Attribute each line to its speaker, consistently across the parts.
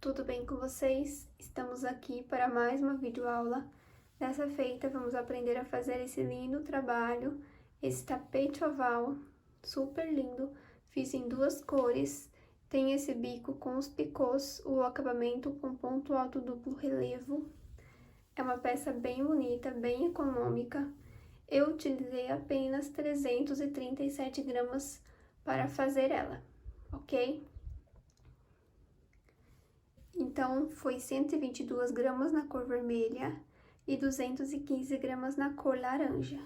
Speaker 1: tudo bem com vocês? Estamos aqui para mais uma videoaula. Dessa feita, vamos aprender a fazer esse lindo trabalho, esse tapete oval, super lindo. Fiz em duas cores, tem esse bico com os picôs, o acabamento com ponto alto duplo relevo. É uma peça bem bonita, bem econômica. Eu utilizei apenas 337 gramas para fazer ela, ok? Então, foi 122 gramas na cor vermelha e 215 gramas na cor laranja.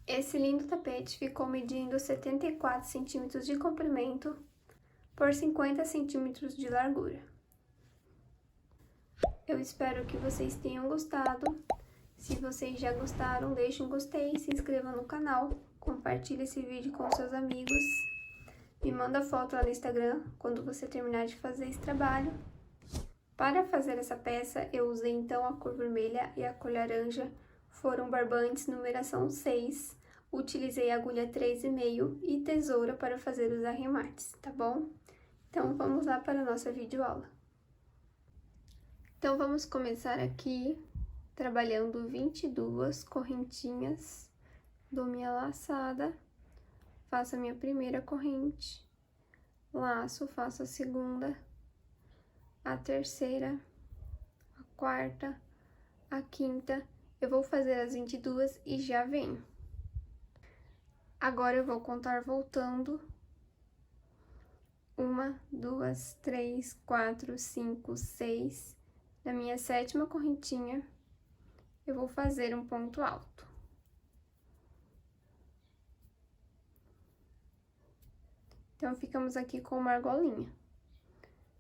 Speaker 1: Esse lindo tapete ficou medindo 74 centímetros de comprimento por 50 centímetros de largura. Eu espero que vocês tenham gostado. Se vocês já gostaram, deixe um gostei, se inscreva no canal, compartilhe esse vídeo com seus amigos. Me manda foto lá no Instagram quando você terminar de fazer esse trabalho. Para fazer essa peça, eu usei então a cor vermelha e a cor laranja, foram barbantes numeração 6, utilizei agulha 3,5 e tesoura para fazer os arremates, tá bom? Então, vamos lá para a nossa videoaula. Então, vamos começar aqui, trabalhando 22 correntinhas, dou minha laçada, faço a minha primeira corrente, laço, faço a segunda, a terceira, a quarta, a quinta, eu vou fazer as 22 e já venho. Agora eu vou contar voltando. 1, 2, 3, 4, 5, 6. Na minha sétima correntinha, eu vou fazer um ponto alto. Então, ficamos aqui com uma argolinha.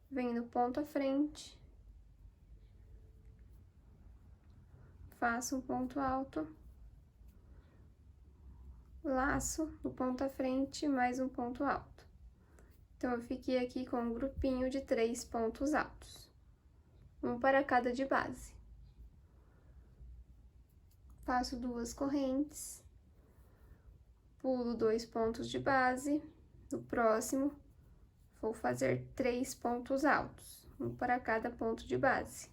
Speaker 1: Venho no ponto à frente. Faço um ponto alto. Laço no ponto à frente, mais um ponto alto. Então, eu fiquei aqui com um grupinho de 3 pontos altos. Um para cada de base. Faço 2 correntes. Pulo 2 pontos de base. No próximo, vou fazer 3 pontos altos, um para cada ponto de base.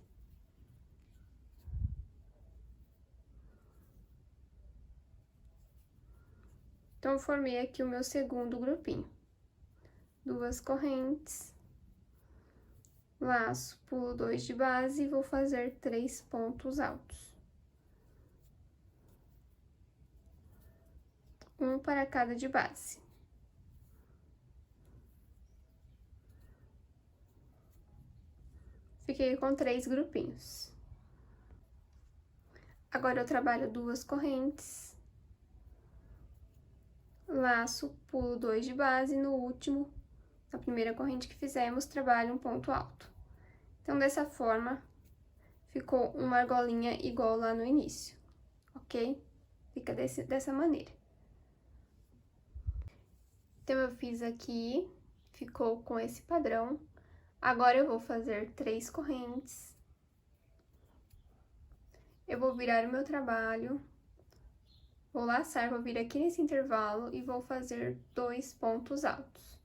Speaker 1: Então, eu formei aqui o meu segundo grupinho. 2 correntes, laço, pulo 2 de base e vou fazer 3 pontos altos. Um para cada de base. Fiquei com 3 grupinhos. Agora, eu trabalho 2 correntes, laço, pulo 2 de base, no último, na primeira corrente que fizemos, trabalho um ponto alto. Então, dessa forma, ficou uma argolinha igual lá no início, ok? Fica dessa maneira. Então, eu fiz aqui, ficou com esse padrão. Agora, eu vou fazer 3 correntes. Eu vou virar o meu trabalho, vou laçar, vou vir aqui nesse intervalo e vou fazer 2 pontos altos.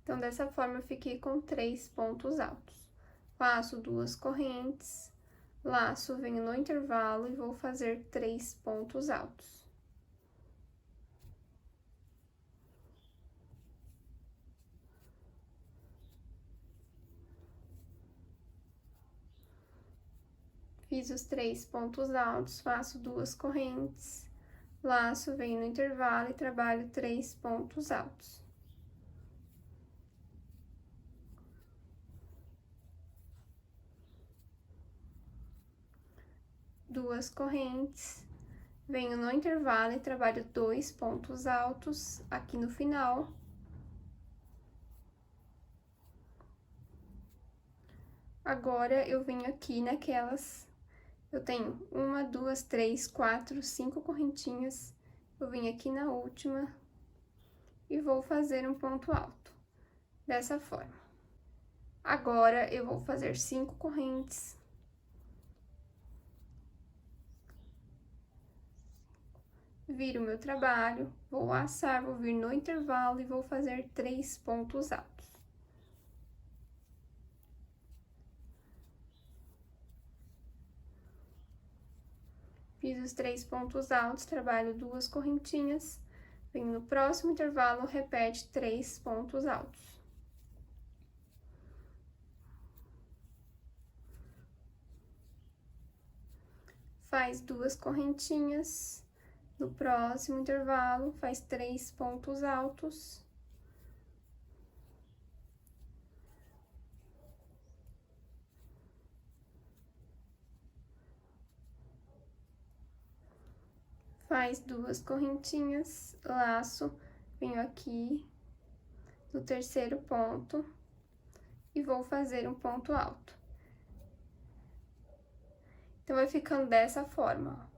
Speaker 1: Então, dessa forma, eu fiquei com 3 pontos altos. Faço 2 correntes, laço, venho no intervalo e vou fazer 3 pontos altos. Fiz os 3 pontos altos, faço 2 correntes, laço, venho no intervalo e trabalho 3 pontos altos. Duas correntes, venho no intervalo e trabalho 2 pontos altos aqui no final. Agora, eu venho aqui naquelas, eu tenho 1, 2, 3, 4, 5 correntinhas, eu venho aqui na última e vou fazer um ponto alto, dessa forma. Agora, eu vou fazer 5 correntes. viro o meu trabalho, vou laçar, vou vir no intervalo e vou fazer 3 pontos altos. Fiz os 3 pontos altos, trabalho 2 correntinhas, venho no próximo intervalo, repete 3 pontos altos. Faz 2 correntinhas, no próximo intervalo, faz 3 pontos altos. Faz 2 correntinhas, laço, venho aqui no terceiro ponto e vou fazer um ponto alto. Então, vai ficando dessa forma, ó.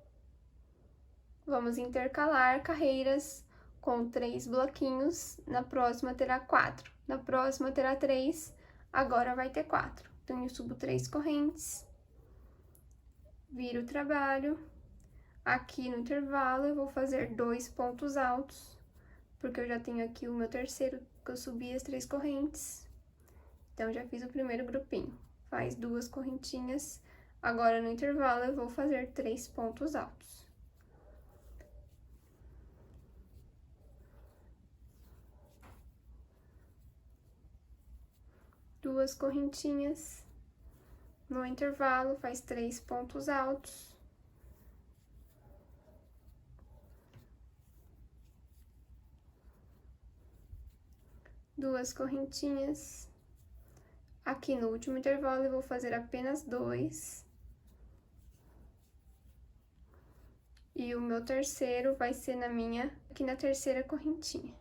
Speaker 1: Vamos intercalar carreiras com 3 bloquinhos, na próxima terá 4, na próxima terá 3, agora vai ter 4. Então, eu subo 3 correntes, viro o trabalho, aqui no intervalo eu vou fazer 2 pontos altos, porque eu já tenho aqui o meu terceiro, que eu subi as 3 correntes. Então, já fiz o primeiro grupinho, faz 2 correntinhas, agora no intervalo eu vou fazer 3 pontos altos. 2 correntinhas, no intervalo faz 3 pontos altos. Duas correntinhas, aqui no último intervalo eu vou fazer apenas 2. E o meu terceiro vai ser aqui na terceira correntinha.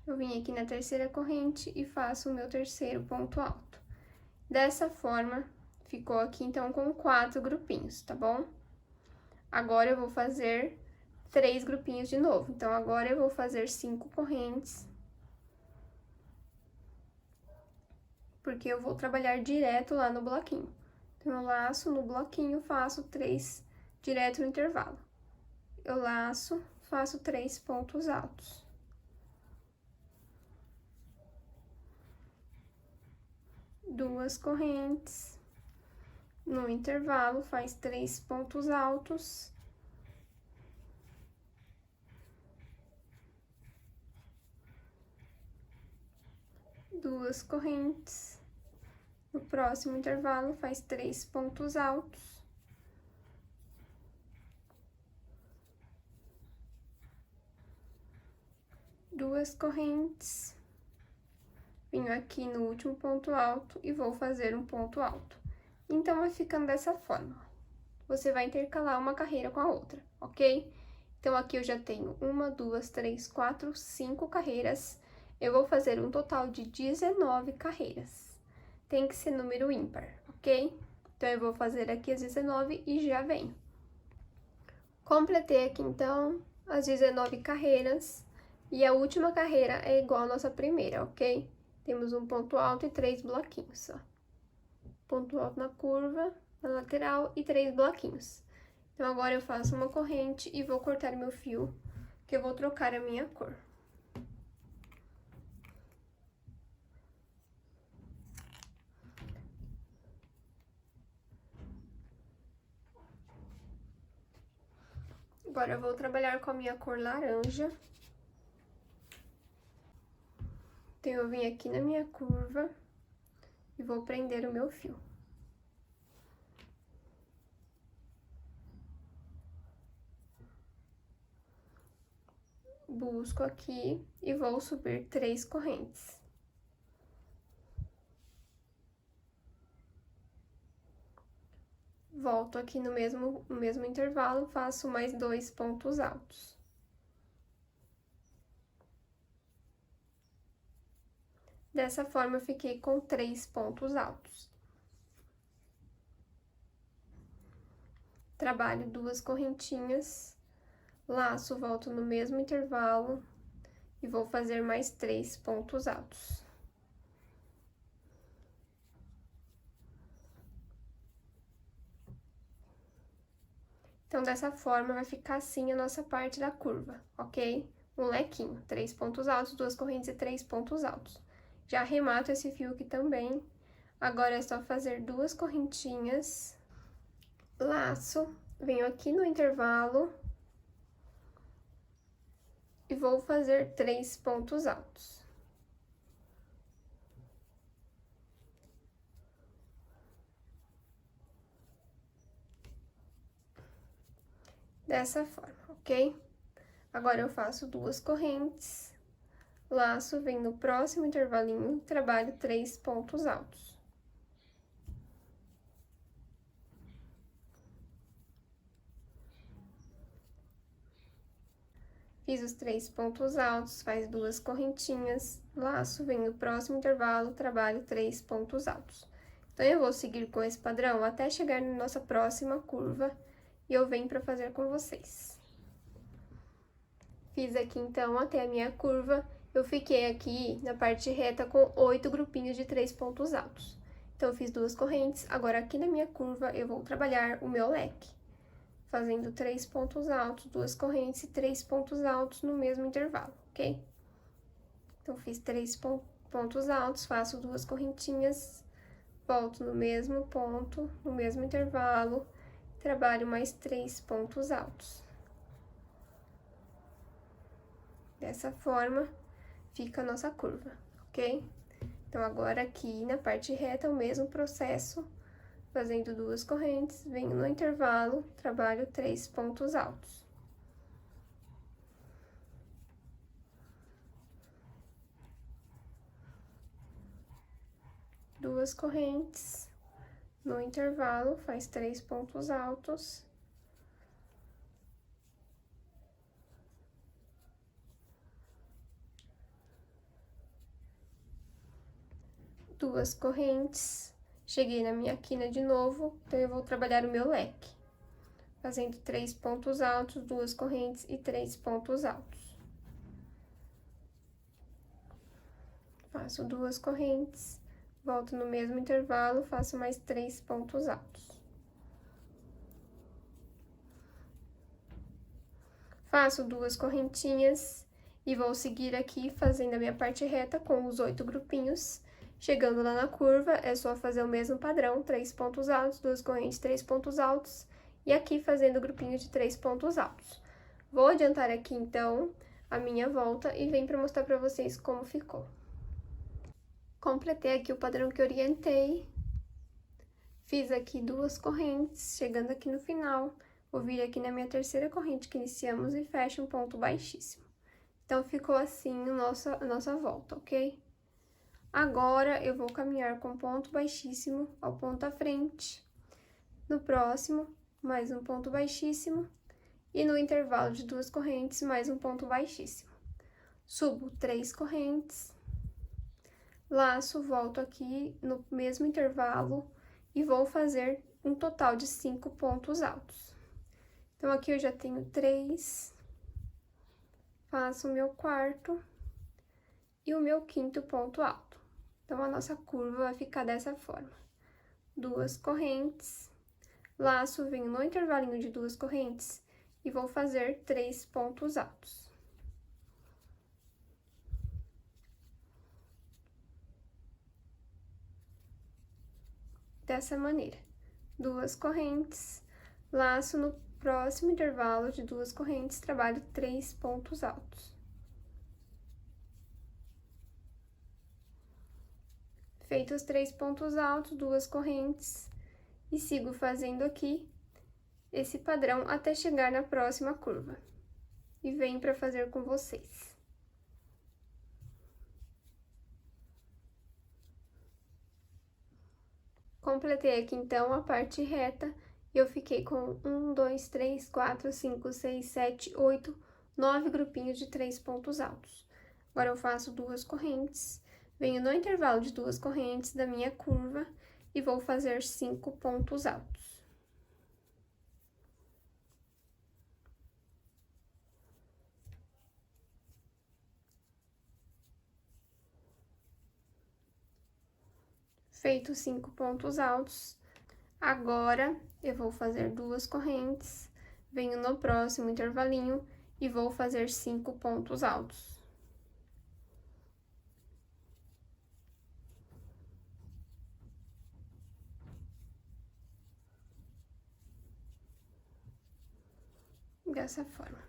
Speaker 1: Eu vim aqui na terceira corrente e faço o meu terceiro ponto alto. Dessa forma, ficou aqui então com 4 grupinhos, tá bom? Agora eu vou fazer 3 grupinhos de novo. Então, agora eu vou fazer 5 correntes. Porque eu vou trabalhar direto lá no bloquinho. Então, eu laço no bloquinho, faço 3 direto no intervalo. Eu laço, faço 3 pontos altos. Duas correntes, no intervalo faz 3 pontos altos. Duas correntes, no próximo intervalo faz 3 pontos altos. Duas correntes, venho aqui no último ponto alto e vou fazer um ponto alto. Então, vai ficando dessa forma. Você vai intercalar uma carreira com a outra, ok? Então, aqui eu já tenho 1, 2, 3, 4, 5 carreiras. Eu vou fazer um total de 19 carreiras. Tem que ser número ímpar, ok? Então, eu vou fazer aqui as 19 e já venho. Completei aqui, então, as 19 carreiras. E a última carreira é igual à nossa primeira, ok? Temos um ponto alto e 3 bloquinhos, ó. Ponto alto na curva, na lateral e 3 bloquinhos. Então, agora eu faço uma corrente e vou cortar meu fio, que eu vou trocar a minha cor. Agora, eu vou trabalhar com a minha cor laranja. Então, eu vim aqui na minha curva e vou prender o meu fio. Busco aqui e vou subir 3 correntes. Volto aqui no mesmo intervalo, faço mais 2 pontos altos. Dessa forma, eu fiquei com 3 pontos altos. Trabalho 2 correntinhas, laço, volto no mesmo intervalo e vou fazer mais 3 pontos altos. Então, dessa forma, vai ficar assim a nossa parte da curva, ok? Um lequinho, 3 pontos altos, 2 correntes e 3 pontos altos. Já arremato esse fio aqui também. Agora, é só fazer 2 correntinhas, laço, venho aqui no intervalo e vou fazer 3 pontos altos. Dessa forma, ok? Agora, eu faço 2 correntes, laço, venho no próximo intervalinho, trabalho 3 pontos altos. Fiz os 3 pontos altos, faz 2 correntinhas, laço, venho no próximo intervalo, trabalho 3 pontos altos. Então, eu vou seguir com esse padrão até chegar na nossa próxima curva e eu venho para fazer com vocês. Fiz aqui, então, até a minha curva, eu fiquei aqui na parte reta com 8 grupinhos de 3 pontos altos. Então, eu fiz 2 correntes, agora aqui na minha curva eu vou trabalhar o meu leque, fazendo 3 pontos altos, 2 correntes e 3 pontos altos no mesmo intervalo, ok? Então, fiz 3 pontos altos, faço 2 correntinhas, volto no mesmo ponto, no mesmo intervalo, trabalho mais 3 pontos altos. Dessa forma, fica a nossa curva, ok? Então, agora aqui na parte reta, o mesmo processo, fazendo 2 correntes, venho no intervalo, trabalho 3 pontos altos. Duas correntes, no intervalo, faz 3 pontos altos. Duas correntes, cheguei na minha quina de novo, então eu vou trabalhar o meu leque, fazendo 3 pontos altos, 2 correntes e 3 pontos altos. Faço 2 correntes, volto no mesmo intervalo, faço mais 3 pontos altos. Faço 2 correntinhas e vou seguir aqui fazendo a minha parte reta com os 8 grupinhos. Chegando lá na curva, é só fazer o mesmo padrão, 3 pontos altos, 2 correntes, 3 pontos altos, e aqui fazendo o grupinho de 3 pontos altos. Vou adiantar aqui, então, a minha volta e venho para mostrar para vocês como ficou. Completei aqui o padrão que orientei, fiz aqui 2 correntes, chegando aqui no final, vou vir aqui na minha terceira corrente que iniciamos e fecho um ponto baixíssimo. Então, ficou assim a nossa volta, ok? Agora, eu vou caminhar com ponto baixíssimo ao ponto à frente. No próximo, mais um ponto baixíssimo. E no intervalo de 2 correntes, mais um ponto baixíssimo. Subo 3 correntes. Laço, volto aqui no mesmo intervalo e vou fazer um total de 5 pontos altos. Então, aqui eu já tenho 3. Faço o meu quarto e o meu quinto ponto alto. Então, a nossa curva vai ficar dessa forma. 2 correntes, laço, venho no intervalinho de 2 correntes e vou fazer 3 pontos altos. Dessa maneira, 2 correntes, laço, no próximo intervalo de 2 correntes, trabalho 3 pontos altos. Feito os 3 pontos altos, 2 correntes, e sigo fazendo aqui esse padrão até chegar na próxima curva. E venho para fazer com vocês. Completei aqui, então, a parte reta, e eu fiquei com 1, 2, 3, 4, 5, 6, 7, 8, 9 grupinhos de 3 pontos altos. Agora, eu faço 2 correntes, venho no intervalo de 2 correntes da minha curva e vou fazer 5 pontos altos. Feito 5 pontos altos, agora eu vou fazer 2 correntes, venho no próximo intervalinho e vou fazer 5 pontos altos. Dessa forma.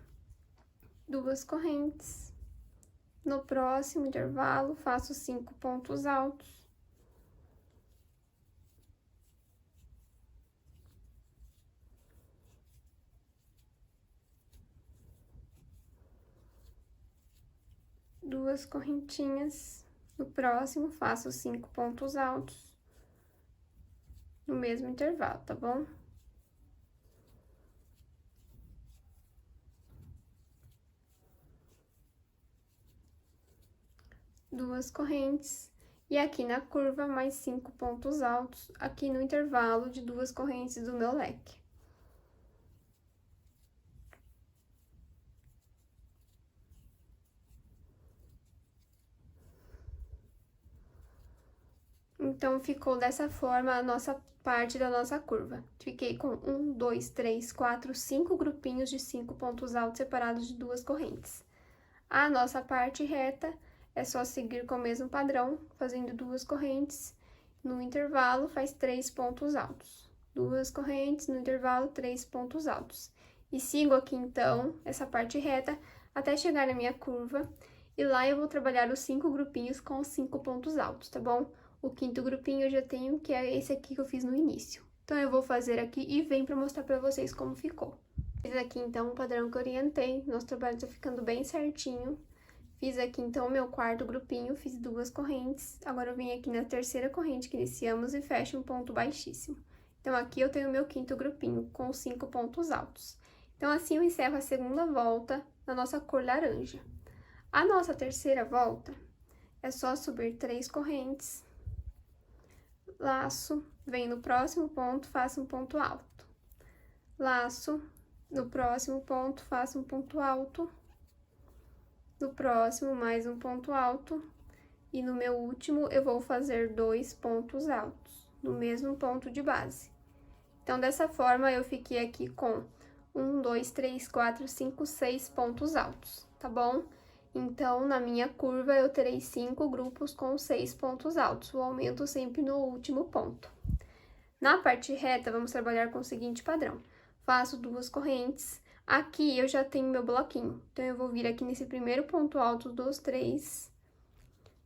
Speaker 1: 2 correntes. No próximo intervalo, faço 5 pontos altos. Duas correntinhas. No próximo, faço 5 pontos altos. No mesmo intervalo, tá bom? Duas correntes. E aqui na curva, mais 5 pontos altos, aqui no intervalo de 2 correntes do meu leque. Então, ficou dessa forma a nossa parte da nossa curva. Fiquei com 1, 2, 3, 4, 5 grupinhos de 5 pontos altos separados de 2 correntes. A nossa parte reta é só seguir com o mesmo padrão, fazendo 2 correntes. No intervalo, faz 3 pontos altos. 2 correntes, no intervalo, 3 pontos altos. E sigo aqui, então, essa parte reta até chegar na minha curva. E lá eu vou trabalhar os 5 grupinhos com os 5 pontos altos, tá bom? O quinto grupinho eu já tenho, que é esse aqui que eu fiz no início. Então, eu vou fazer aqui e venho pra mostrar pra vocês como ficou. Fiz aqui, então, o padrão que eu orientei. Nosso trabalho tá ficando bem certinho. Fiz aqui, então, o meu quarto grupinho, fiz 2 correntes. Agora, eu venho aqui na terceira corrente que iniciamos e fecho um ponto baixíssimo. Então, aqui eu tenho o meu quinto grupinho com 5 pontos altos. Então, assim eu encerro a segunda volta na nossa cor laranja. A nossa terceira volta é só subir 3 correntes, laço, venho no próximo ponto, faço um ponto alto. Laço, no próximo ponto, faço um ponto alto. No próximo, mais um ponto alto. E no meu último, eu vou fazer 2 pontos altos, no mesmo ponto de base. Então, dessa forma, eu fiquei aqui com 1, 2, 3, 4, 5, 6 pontos altos, tá bom? Então, na minha curva, eu terei 5 grupos com 6 pontos altos, o aumento sempre no último ponto. Na parte reta, vamos trabalhar com o seguinte padrão. Faço 2 correntes. Aqui, eu já tenho meu bloquinho. Então, eu vou vir aqui nesse primeiro ponto alto dos 3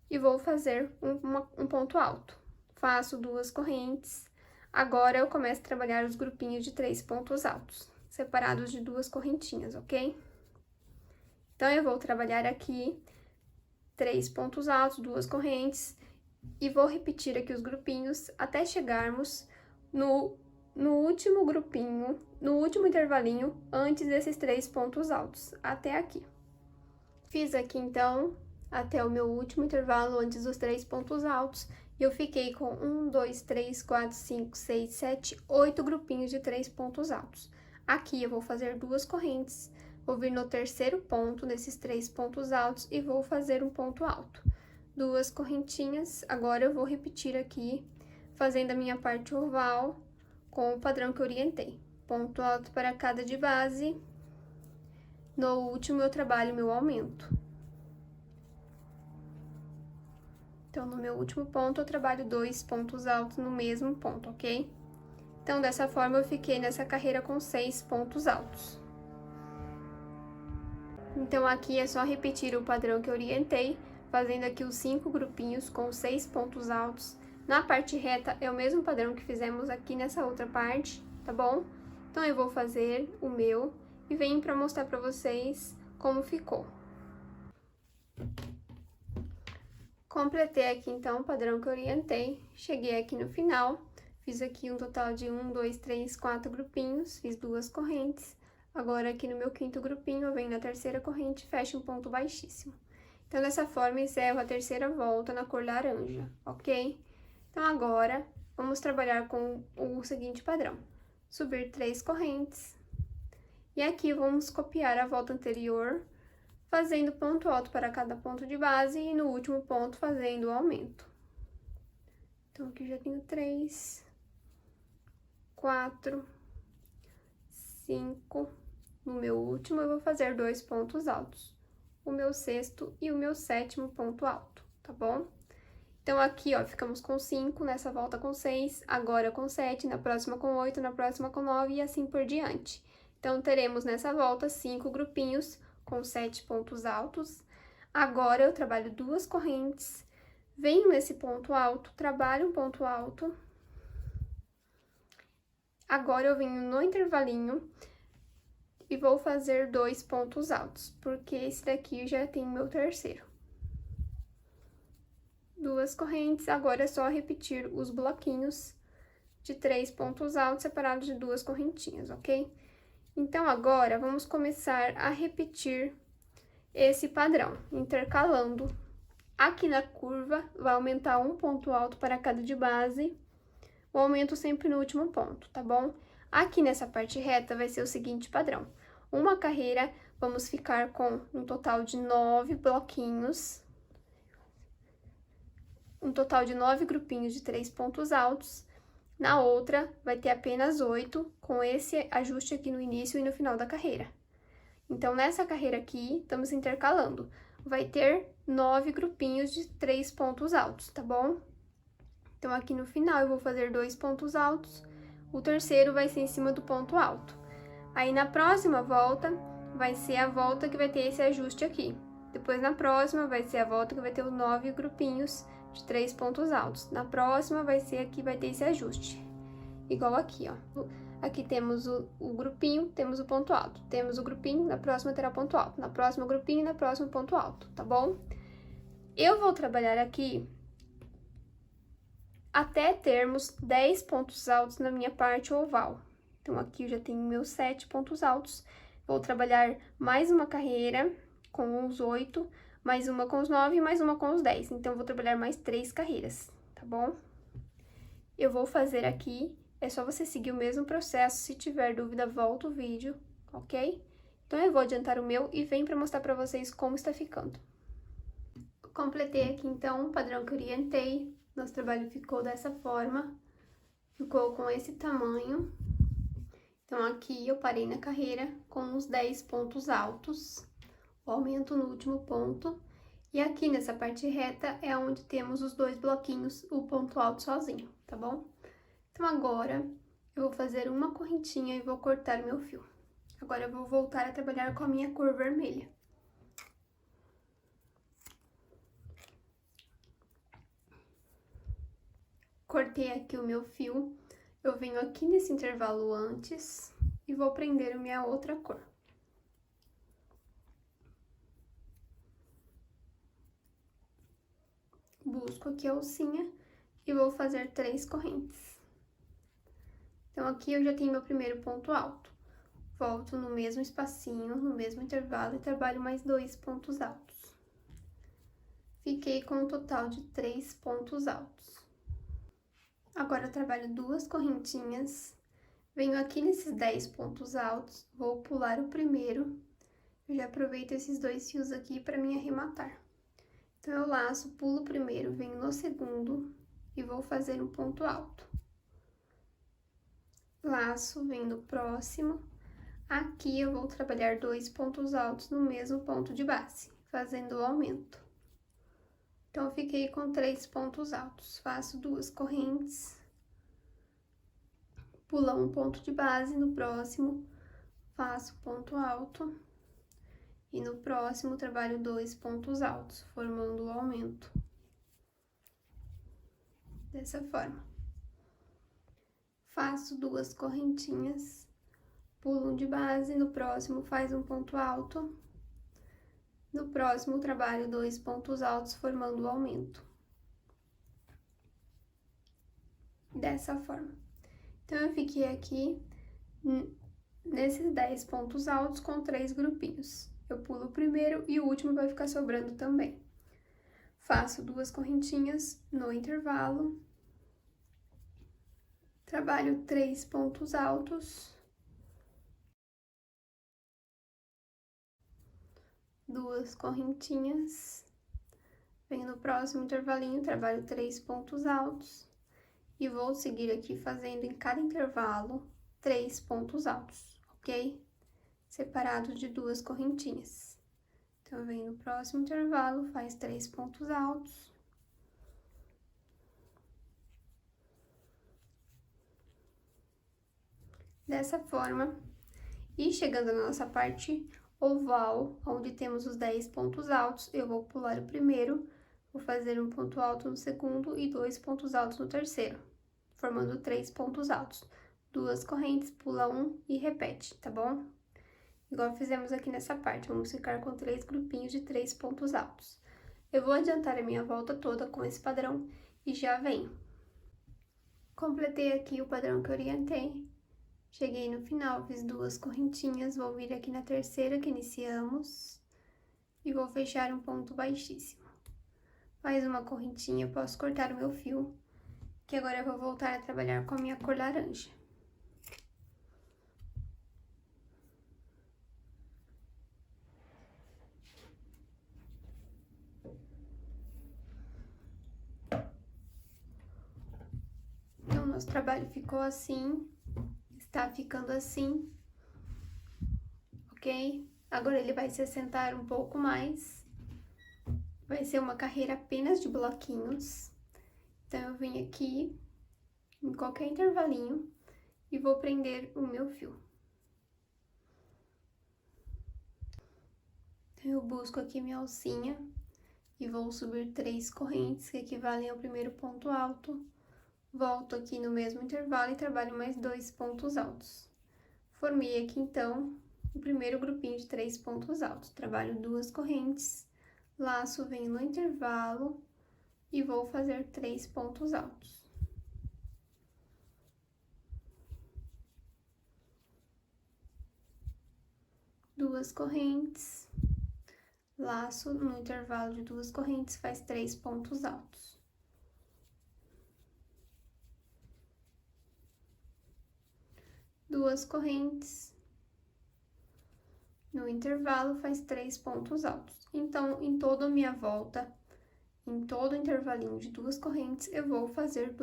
Speaker 1: e vou fazer um ponto alto. Faço 2 correntes. Agora, eu começo a trabalhar os grupinhos de 3 pontos altos, separados de 2 correntinhas, ok? Então, eu vou trabalhar aqui 3 pontos altos, 2 correntes, e vou repetir aqui os grupinhos até chegarmos no último grupinho, no último intervalinho, antes desses 3 pontos altos, até aqui. Fiz aqui, então, até o meu último intervalo, antes dos 3 pontos altos, e eu fiquei com 1, 2, 3, 4, 5, 6, 7, 8 grupinhos de 3 pontos altos. Aqui, eu vou fazer 2 correntes, vou vir no terceiro ponto, nesses 3 pontos altos, e vou fazer um ponto alto. 2 correntinhas, agora eu vou repetir aqui, fazendo a minha parte oval, com o padrão que eu orientei. Ponto alto para cada de base. No último, eu trabalho meu aumento. Então, no meu último ponto, eu trabalho 2 pontos altos no mesmo ponto, ok? Então, dessa forma, eu fiquei nessa carreira com 6 pontos altos. Então, aqui é só repetir o padrão que eu orientei, fazendo aqui os 5 grupinhos com 6 pontos altos. Na parte reta, é o mesmo padrão que fizemos aqui nessa outra parte, tá bom? Então, eu vou fazer o meu e venho pra mostrar pra vocês como ficou. Completei aqui, então, o padrão que eu orientei. Cheguei aqui no final, fiz aqui um total de 1, 2, 3, 4 grupinhos, fiz 2 correntes. Agora, aqui no meu quinto grupinho, eu venho na terceira corrente e fecho um ponto baixíssimo. Então, dessa forma, encerro a terceira volta na cor laranja, ok? Então, agora, vamos trabalhar com o seguinte padrão. Subir 3 correntes. E aqui, vamos copiar a volta anterior, fazendo ponto alto para cada ponto de base e no último ponto fazendo o aumento. Então, aqui já tenho 3, 4, 5, No meu último, eu vou fazer 2 pontos altos. O meu sexto e o meu sétimo ponto alto, tá bom? Então, aqui, ó, ficamos com 5, nessa volta com 6, agora com 7, na próxima com 8, na próxima com 9 e assim por diante. Então, teremos nessa volta 5 grupinhos com 7 pontos altos. Agora, eu trabalho 2 correntes, venho nesse ponto alto, trabalho um ponto alto. Agora, eu venho no intervalinho e vou fazer 2 pontos altos, porque esse daqui já tem o meu terceiro. 2 correntes, agora é só repetir os bloquinhos de 3 pontos altos separados de 2 correntinhas, ok? Então, agora, vamos começar a repetir esse padrão, intercalando. Aqui na curva, vai aumentar um ponto alto para cada de base, o aumento sempre no último ponto, tá bom? Aqui nessa parte reta, vai ser o seguinte padrão. Uma carreira, vamos ficar com um total de 9 bloquinhos, um total de 9 grupinhos de 3 pontos altos. Na outra, vai ter apenas 8, com esse ajuste aqui no início e no final da carreira. Então, nessa carreira aqui, estamos intercalando. Vai ter 9 grupinhos de 3 pontos altos, tá bom? Então, aqui no final, eu vou fazer 2 pontos altos. O terceiro vai ser em cima do ponto alto. Aí, na próxima volta, vai ser a volta que vai ter esse ajuste aqui. Depois, na próxima, vai ser a volta que vai ter os 9 grupinhos de 3 pontos altos. Na próxima, vai ser aqui, vai ter esse ajuste. Igual aqui, ó. Aqui temos o grupinho, temos o ponto alto. Temos o grupinho, na próxima terá ponto alto. Na próxima, grupinho, na próxima, ponto alto, tá bom? Eu vou trabalhar aqui até termos 10 pontos altos na minha parte oval. Então, aqui eu já tenho meus 7 pontos altos. Vou trabalhar mais uma carreira com os 8, mais uma com os 9 e mais uma com os 10. Então, eu vou trabalhar mais 3 carreiras, tá bom? Eu vou fazer aqui, é só você seguir o mesmo processo. Se tiver dúvida, volta o vídeo, ok? Então, eu vou adiantar o meu e venho para mostrar para vocês como está ficando. Completei aqui, então, o padrão que eu orientei. Nosso trabalho ficou dessa forma, ficou com esse tamanho. Então, aqui eu parei na carreira com os 10 pontos altos, o aumento no último ponto. E aqui nessa parte reta é onde temos os 2 bloquinhos, o ponto alto sozinho, tá bom? Então, agora eu vou fazer uma correntinha e vou cortar o meu fio. Agora, eu vou voltar a trabalhar com a minha cor vermelha. Cortei aqui o meu fio, eu venho aqui nesse intervalo antes e vou prender a minha outra cor. Busco aqui a alcinha e vou fazer 3 correntes. Então, aqui eu já tenho meu primeiro ponto alto. Volto no mesmo espacinho, no mesmo intervalo e trabalho mais 2 pontos altos. Fiquei com um total de 3 pontos altos. Agora, eu trabalho 2 correntinhas, venho aqui nesses 10 pontos altos, vou pular o primeiro, eu já aproveito esses 2 fios aqui para me arrematar. Então, eu laço, pulo o primeiro, venho no segundo e vou fazer um ponto alto. Laço, venho no próximo, aqui eu vou trabalhar 2 pontos altos no mesmo ponto de base, fazendo o aumento. Então, eu fiquei com 3 pontos altos, faço 2 correntes, pulo um ponto de base, no próximo faço ponto alto e no próximo trabalho 2 pontos altos, formando o aumento. Dessa forma. Faço 2 correntinhas, pulo um de base, no próximo faz um ponto alto. No próximo, trabalho 2 pontos altos, formando o aumento. Dessa forma. Então, eu fiquei aqui nesses 10 pontos altos com 3 grupinhos. Eu pulo o primeiro e o último vai ficar sobrando também. Faço 2 correntinhas no intervalo. Trabalho 3 pontos altos. 2 correntinhas, venho no próximo intervalinho, trabalho 3 pontos altos e vou seguir aqui fazendo em cada intervalo 3 pontos altos, ok? separados de 2 correntinhas. Então, vem no próximo intervalo, faz 3 pontos altos. Dessa forma, e chegando na nossa parte oval, onde temos os 10 pontos altos, eu vou pular o primeiro, vou fazer um ponto alto no segundo e 2 pontos altos no terceiro, formando 3 pontos altos. 2 correntes, pula um e repete, tá bom? Igual fizemos aqui nessa parte, vamos ficar com 3 grupinhos de 3 pontos altos. Eu vou adiantar a minha volta toda com esse padrão e já venho. Completei aqui o padrão que eu orientei. Cheguei no final, fiz 2 correntinhas, vou vir aqui na terceira que iniciamos e vou fechar um ponto baixíssimo. Mais uma correntinha, posso cortar o meu fio, que agora eu vou voltar a trabalhar com a minha cor laranja. Então, nosso trabalho ficou assim. Tá ficando assim, ok? Agora ele vai se assentar um pouco mais. Vai ser uma carreira apenas de bloquinhos. Então, eu vim aqui, em qualquer intervalinho, e vou prender o meu fio. Então, eu busco aqui minha alcinha e vou subir 3 correntes, que equivalem ao primeiro ponto alto. Volto aqui no mesmo intervalo e trabalho mais 2 pontos altos. Formei aqui, então, o primeiro grupinho de 3 pontos altos. Trabalho 2 correntes, laço, venho no intervalo e vou fazer 3 pontos altos. Duas correntes, laço, no intervalo de 2 correntes, faz 3 pontos altos. Duas correntes, no intervalo faz 3 pontos altos. Então, em toda a minha volta, em todo o intervalinho de 2 correntes, eu vou fazer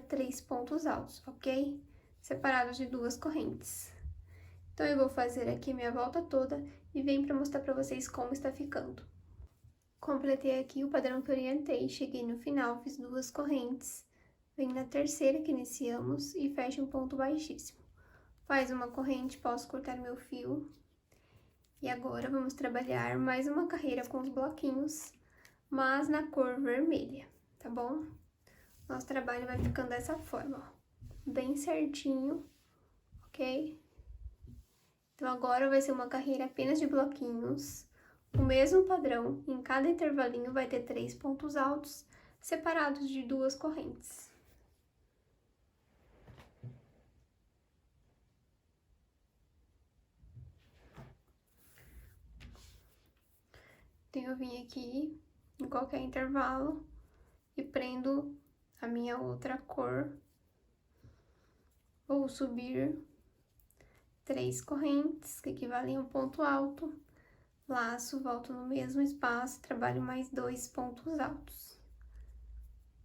Speaker 1: 3 pontos altos, ok? Separados de 2 correntes. Então, eu vou fazer aqui minha volta toda e venho para mostrar para vocês como está ficando. Completei aqui o padrão que eu orientei, cheguei no final, fiz 2 correntes. Venho na terceira que iniciamos e fecho um ponto baixíssimo. Faz uma corrente, posso cortar meu fio. E agora, vamos trabalhar mais uma carreira com os bloquinhos, mas na cor vermelha, tá bom? Nosso trabalho vai ficando dessa forma, ó, bem certinho, ok? Então, agora vai ser uma carreira apenas de bloquinhos, o mesmo padrão, em cada intervalinho vai ter 3 pontos altos, separados de 2 correntes. Então, eu vim aqui, em qualquer intervalo, e prendo a minha outra cor. Vou subir 3 correntes, que equivalem a um ponto alto. Laço, volto no mesmo espaço, trabalho mais 2 pontos altos.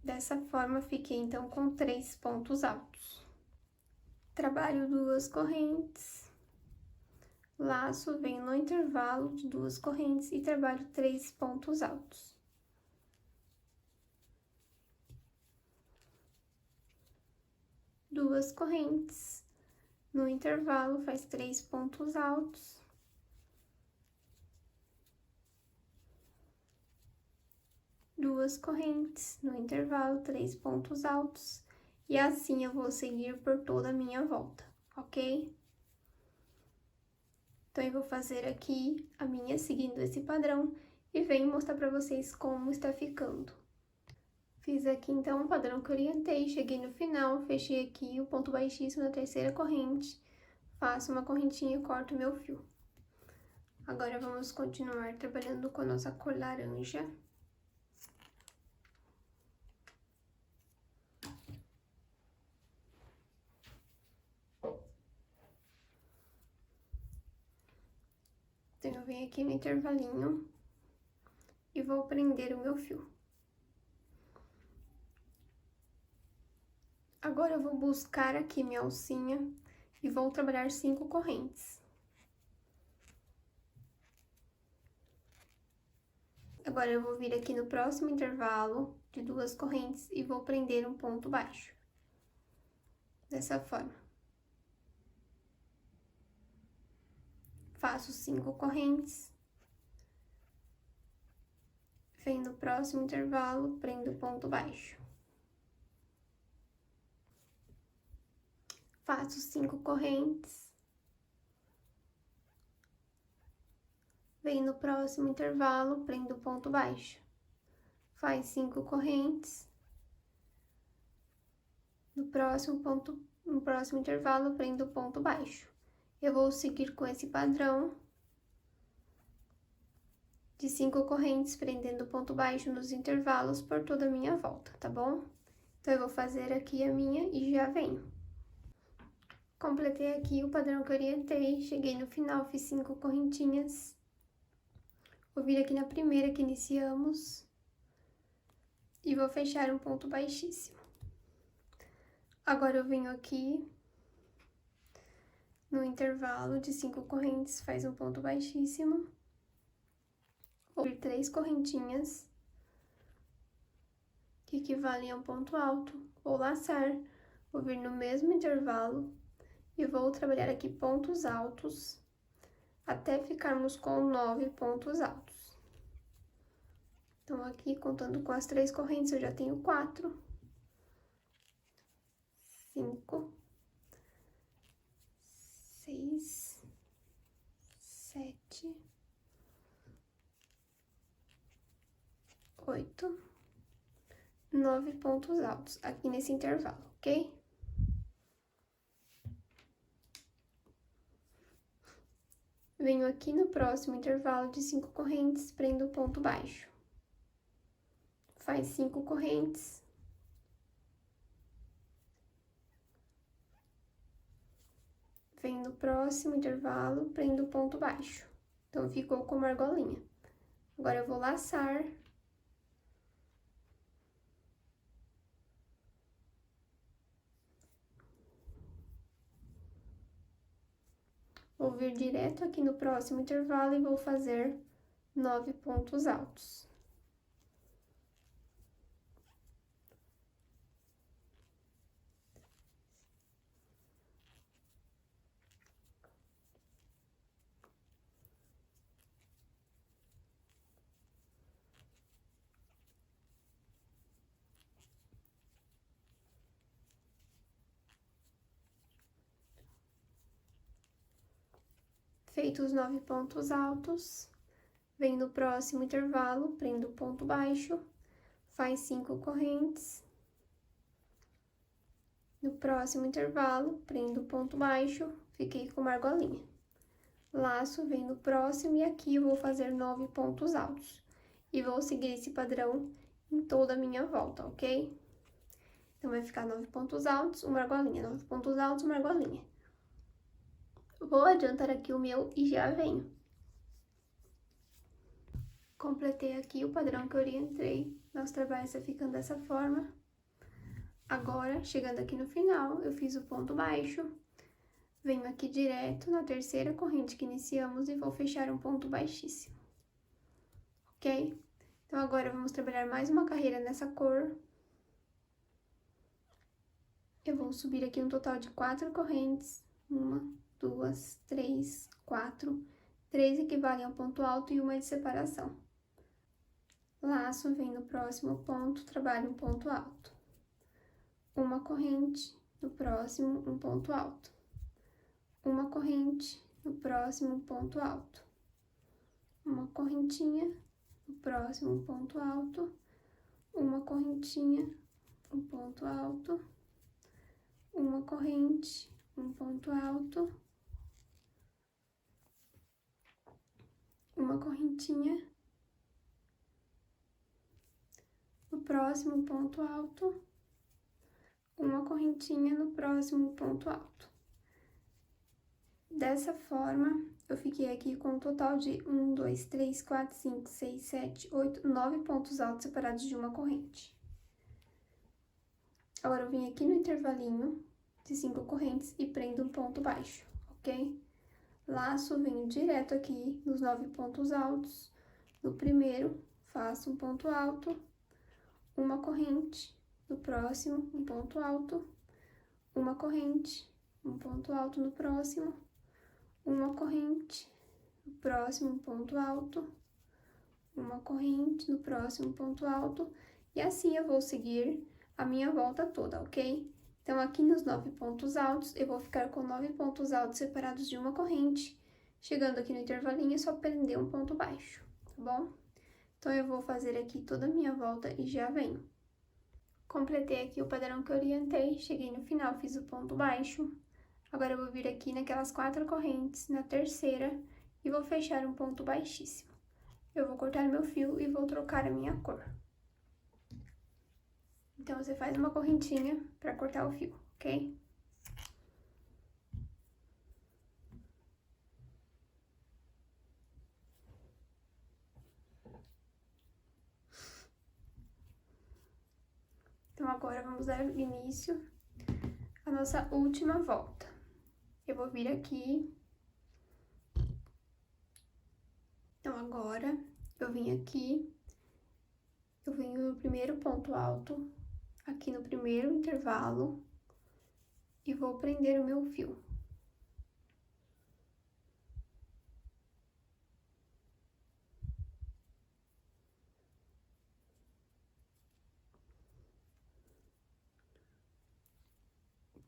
Speaker 1: Dessa forma, fiquei, então, com 3 pontos altos. Trabalho 2 correntes. Laço, venho no intervalo de 2 correntes e trabalho 3 pontos altos. Duas correntes, no intervalo faz 3 pontos altos. Duas correntes, no intervalo 3 pontos altos. E assim eu vou seguir por toda a minha volta, ok? Então, eu vou fazer aqui a minha seguindo esse padrão e venho mostrar pra vocês como está ficando. Fiz aqui, então, um padrão que eu orientei, cheguei no final, fechei aqui o ponto baixíssimo na terceira corrente, faço uma correntinha e corto meu fio. Agora, vamos continuar trabalhando com a nossa cor laranja. Então, eu venho aqui no intervalinho e vou prender o meu fio. Agora, eu vou buscar aqui minha alcinha e vou trabalhar 5 correntes. Agora, eu vou vir aqui no próximo intervalo de 2 correntes e vou prender um ponto baixo. Dessa forma. Faço 5 correntes. Venho no próximo intervalo, prendo ponto baixo. Faço 5 correntes. Venho no próximo intervalo, prendo ponto baixo. Faz 5 correntes. No próximo intervalo, prendo ponto baixo. Eu vou seguir com esse padrão de 5 correntes, prendendo ponto baixo nos intervalos por toda a minha volta, tá bom? Então, eu vou fazer aqui a minha e já venho. Completei aqui o padrão que eu orientei, cheguei no final, fiz 5 correntinhas. Vou vir aqui na primeira que iniciamos e vou fechar um ponto baixíssimo. Agora, eu venho aqui no intervalo de 5 correntes, faz um ponto baixíssimo. Vou vir 3 correntinhas, que equivalem a um ponto alto. Vou laçar, vou vir no mesmo intervalo e vou trabalhar aqui pontos altos, até ficarmos com 9 pontos altos. Então, aqui, contando com as 3 correntes, eu já tenho 4, 5, 6, 7, 8, 9 pontos altos aqui nesse intervalo, ok? Venho aqui no próximo intervalo de 5 correntes, prendo o ponto baixo. Faz 5 correntes. Venho no próximo intervalo, prendo o ponto baixo. Então, ficou como argolinha. Agora, eu vou laçar. Vou vir direto aqui no próximo intervalo e vou fazer 9 pontos altos. Feitos os 9 pontos altos, venho no próximo intervalo, prendo o ponto baixo, faz 5 correntes. No próximo intervalo, prendo o ponto baixo, fiquei com uma argolinha. Laço, venho no próximo e aqui eu vou fazer 9 pontos altos. E vou seguir esse padrão em toda a minha volta, ok? Então, vai ficar 9 pontos altos, uma argolinha, 9 pontos altos, uma argolinha. Vou adiantar aqui o meu e já venho. Completei aqui o padrão que eu orientei. Nosso trabalho está ficando dessa forma. Agora, chegando aqui no final, eu fiz o ponto baixo. Venho aqui direto na terceira corrente que iniciamos e vou fechar um ponto baixíssimo. Ok? Então, agora vamos trabalhar mais uma carreira nessa cor. Eu vou subir aqui um total de 4 correntes. 1, 2, 3, 4. 3 equivalem ao ponto alto e uma de separação. Laço, venho no próximo ponto, trabalho um ponto alto. Uma corrente, no próximo, um ponto alto. Uma corrente, no próximo, ponto alto. Uma correntinha, no próximo, ponto alto. Uma correntinha, um ponto alto. Uma corrente, um ponto alto. Uma correntinha. No próximo, ponto alto. Uma correntinha no próximo ponto alto. Dessa forma, eu fiquei aqui com um total de 1, 2, 3, 4, 5, 6, 7, 8, 9 pontos altos separados de uma corrente. Agora, eu vim aqui no intervalinho de 5 correntes e prendo um ponto baixo, ok? Laço, venho direto aqui nos 9 pontos altos. No primeiro, faço um ponto alto, uma corrente, no próximo, um ponto alto, uma corrente, um ponto alto no próximo, uma corrente, no próximo ponto alto, uma corrente, no próximo ponto alto, e assim eu vou seguir a minha volta toda, ok? Então, aqui nos 9 pontos altos, eu vou ficar com 9 pontos altos separados de uma corrente. Chegando aqui no intervalinho, é só prender um ponto baixo, tá bom? Então, eu vou fazer aqui toda a minha volta e já venho. Completei aqui o padrão que eu orientei, cheguei no final, fiz o ponto baixo. Agora, eu vou vir aqui naquelas 4 correntes, na terceira, e vou fechar um ponto baixíssimo. Eu vou cortar meu fio e vou trocar a minha cor. Então, você faz uma correntinha pra cortar o fio, ok? Então, agora vamos dar início à nossa última volta. Eu vou vir aqui. Então, agora, eu vim aqui, eu venho no primeiro ponto alto, aqui no primeiro intervalo, e vou prender o meu fio.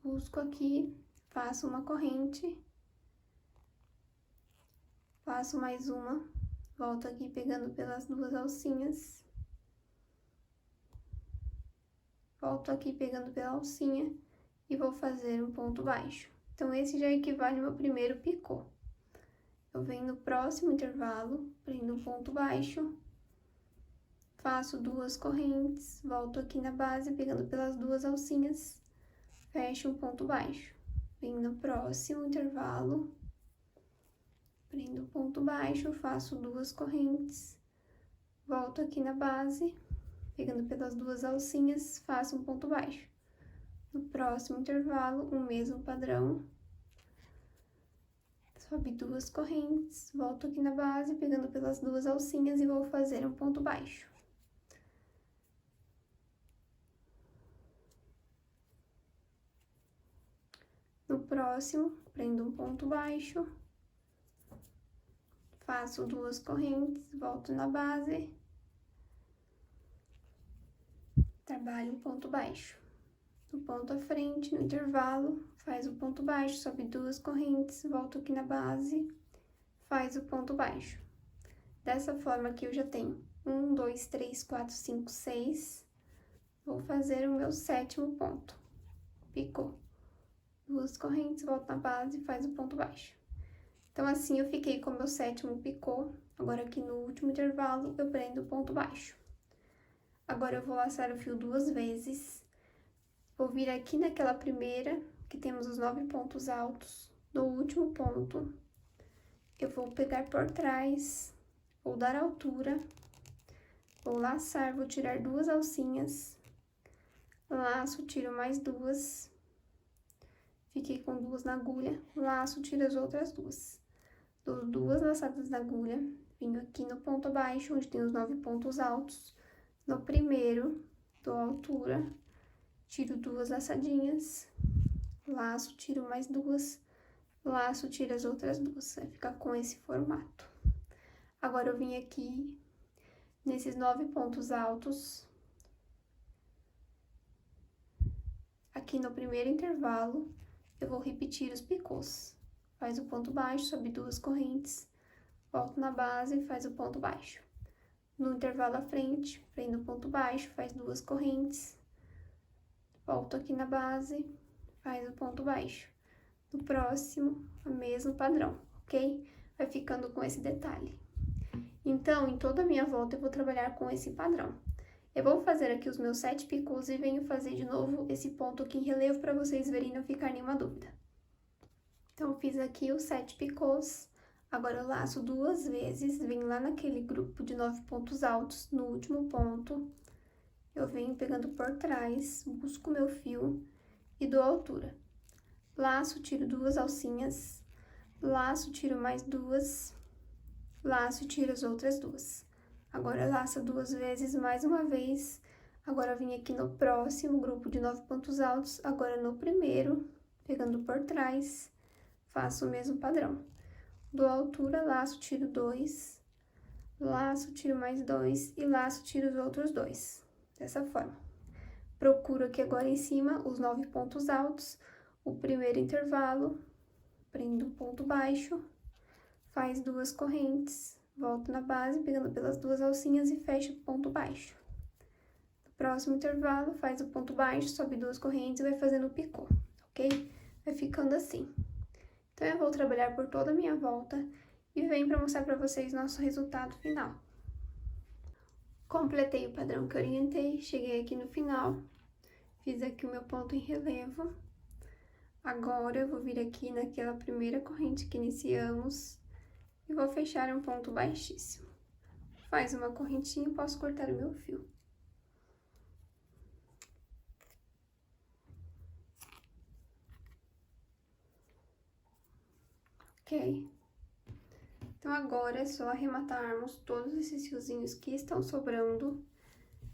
Speaker 1: Busco aqui, faço uma corrente, faço mais uma, volto aqui pegando pelas 2 alcinhas, volto aqui pegando pela alcinha e vou fazer um ponto baixo. Então, esse já equivale ao meu primeiro picô. Eu venho no próximo intervalo, prendo um ponto baixo, faço 2 correntes, volto aqui na base pegando pelas 2 alcinhas, fecho um ponto baixo. Venho no próximo intervalo, prendo um ponto baixo, faço 2 correntes, volto aqui na base, pegando pelas 2 alcinhas, faço um ponto baixo. No próximo intervalo, o mesmo padrão, sobe 2 correntes, volto aqui na base, pegando pelas 2 alcinhas e vou fazer um ponto baixo. No próximo, prendo um ponto baixo, faço 2 correntes, volto na base, trabalho um ponto baixo. No ponto à frente, no intervalo, faz o ponto baixo, sobe 2 correntes, volto aqui na base, faz o ponto baixo. Dessa forma aqui eu já tenho 1, 2, 3, 4, 5, 6. Vou fazer o meu 7º ponto. Picô. 2 correntes, volto na base, faz o ponto baixo. Então, assim, eu fiquei com o meu 7º picô. Agora, aqui no último intervalo, eu prendo o ponto baixo. Agora, eu vou laçar o fio 2 vezes. Vou vir aqui naquela primeira, que temos os 9 pontos altos. No último ponto, eu vou pegar por trás, vou dar altura, vou laçar, vou tirar 2 alcinhas, laço, tiro mais 2, fiquei com 2 na agulha, laço, tiro as outras 2. Dou 2 laçadas na agulha, venho aqui no ponto abaixo, onde tem os 9 pontos altos. No primeiro, dou altura, tiro 2 laçadinhas, laço, tiro mais 2, laço, tiro as outras 2. Vai ficar com esse formato. Agora, eu vim aqui, nesses 9 pontos altos, aqui no primeiro intervalo, eu vou repetir os picôs. Faz o ponto baixo, sobe 2 correntes, volto na base e faz o ponto baixo. No intervalo à frente, prendo o ponto baixo, faz 2 correntes, volto aqui na base, faz o ponto baixo. No próximo, o mesmo padrão, ok? Vai ficando com esse detalhe. Então, em toda a minha volta, eu vou trabalhar com esse padrão. Eu vou fazer aqui os meus 7 picôs e venho fazer de novo esse ponto aqui em relevo para vocês verem e não ficar nenhuma dúvida. Então, fiz aqui os 7 picôs, agora eu laço 2 vezes, venho lá naquele grupo de 9 pontos altos, no último ponto, eu venho pegando por trás, busco meu fio e dou altura. Laço, tiro 2 alcinhas, laço, tiro mais 2, laço, tiro as outras 2. Agora laça 2 vezes mais uma vez. Agora vim aqui no próximo grupo de 9 pontos altos, agora no primeiro, pegando por trás, faço o mesmo padrão. Dou altura, laço, tiro 2, laço, tiro mais 2 e laço, tiro os outros 2. Dessa forma. Procuro aqui agora em cima os 9 pontos altos, o primeiro intervalo, prendo um ponto baixo, faz 2 correntes, volto na base, pegando pelas 2 alcinhas e fecho o ponto baixo. No próximo intervalo, faz o ponto baixo, sobe 2 correntes e vai fazendo o picô, ok? Vai ficando assim. Então, eu vou trabalhar por toda a minha volta e venho para mostrar para vocês nosso resultado final. Completei o padrão que orientei, cheguei aqui no final, fiz aqui o meu ponto em relevo. Agora, eu vou vir aqui naquela primeira corrente que iniciamos e vou fechar um ponto baixíssimo. Faz uma correntinha e posso cortar o meu fio. Ok? Então, agora é só arrematarmos todos esses fiozinhos que estão sobrando.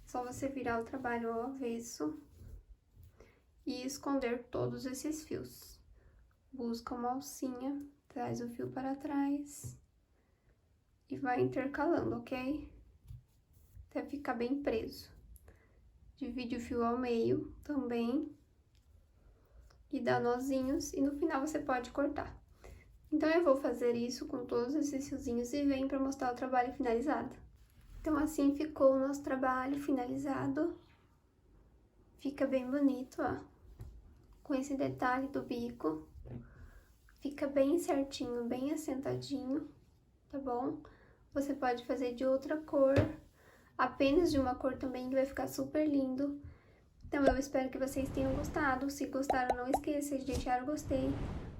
Speaker 1: Só você virar o trabalho ao avesso e esconder todos esses fios. Busca uma alcinha, traz o fio para trás e vai intercalando, ok? Até ficar bem preso. Divide o fio ao meio também e dá nozinhos e no final você pode cortar. Então, eu vou fazer isso com todos esses fiozinhos e venho para mostrar o trabalho finalizado. Então, assim ficou o nosso trabalho finalizado. Fica bem bonito, ó. Com esse detalhe do bico. Fica bem certinho, bem assentadinho, tá bom? Você pode fazer de outra cor, apenas de uma cor também, que vai ficar super lindo. Então, eu espero que vocês tenham gostado. Se gostaram, não esqueça de deixar o gostei.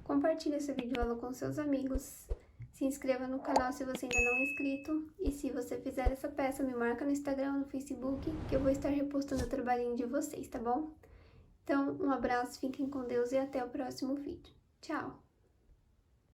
Speaker 1: Compartilhe esse vídeo com seus amigos. Se inscreva no canal se você ainda não é inscrito. E se você fizer essa peça, me marca no Instagram, no Facebook, que eu vou estar repostando o trabalhinho de vocês, tá bom? Então, um abraço, fiquem com Deus e até o próximo vídeo. Tchau!